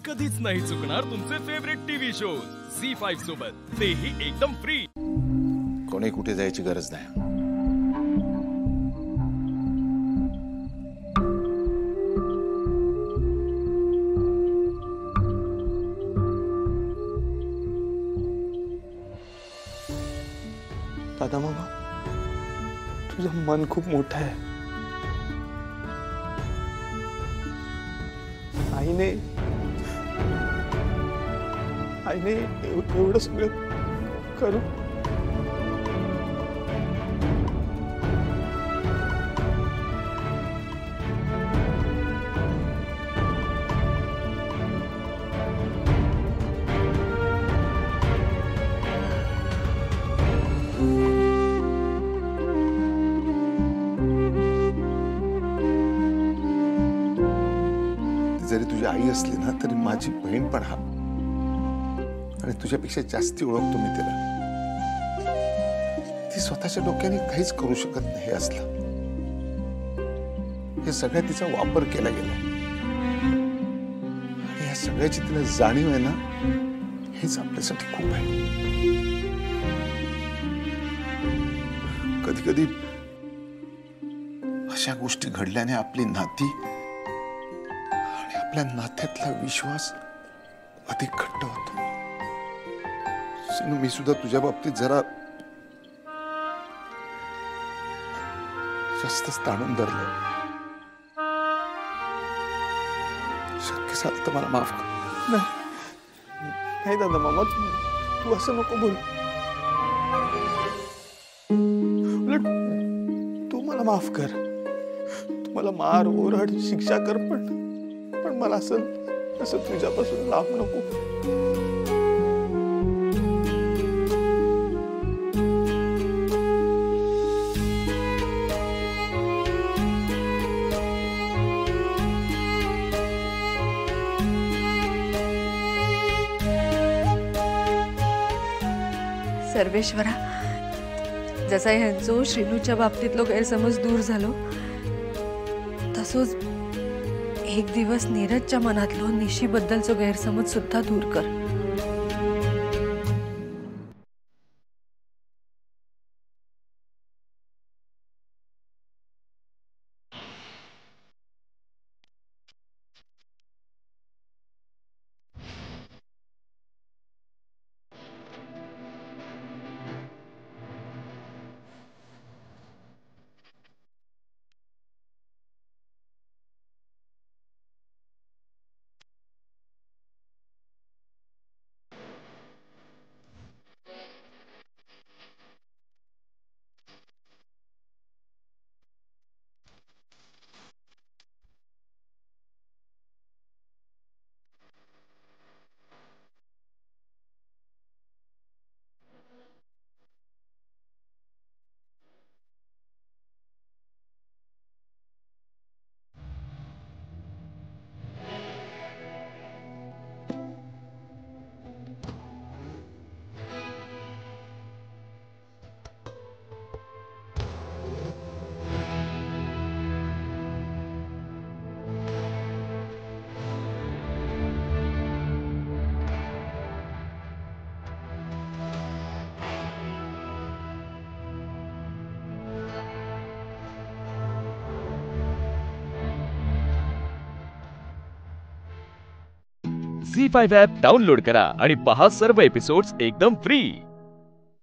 कधीच नाही चुकणार तुमचे फेवरेट टीव्ही शोज झी5 सोबत, तेही एकदम फ्री। कोणी कुठे जायची गरज नाही। दादा मामा, तुझं मन खूप मोठं आहे। आईने एवढं सगळं करू जरी तुझी आई असली ना तरी माझी बहीण पण हा, आणि तुझ्यापेक्षा जास्ती ओळखतो मी तिला। ती स्वतःच्या डोक्याने काहीच करू शकत नाही हे असलं, हे सगळ्या तिचा वापर केला गेला आणि या सगळ्याची तिला जाणीव आहे ना, हेच आपल्यासाठी खूप आहे। कधी कधी अशा गोष्टी घडल्याने आपली नाती आपल्या नात्यातला विश्वास अधिक घट्ट होतो। मी सुद्धा तुझ्या बाबतीत जरा जास्तच ताणून धरलं। शक्य झालं तर मला माफ कर। नाही दादा मामा, तू असं नको बोल। उलट तू मला माफ कर, तू मला मार ओरड शिक्षा कर, पण मला असं तुझ्यापासून लांब नको। सर्वेश्वरा, जसा ह्यांचो श्रीनूच्या बाबतीतलो गैरसमज दूर झालो, तसोच एक दिवस नीरजच्या मनातलो निशीबद्दलचो गैरसमज सुद्धा दूर कर। झी5 ॲप डाउनलोड करा आणि पहा सर्व एपिसोड्स एकदम फ्री।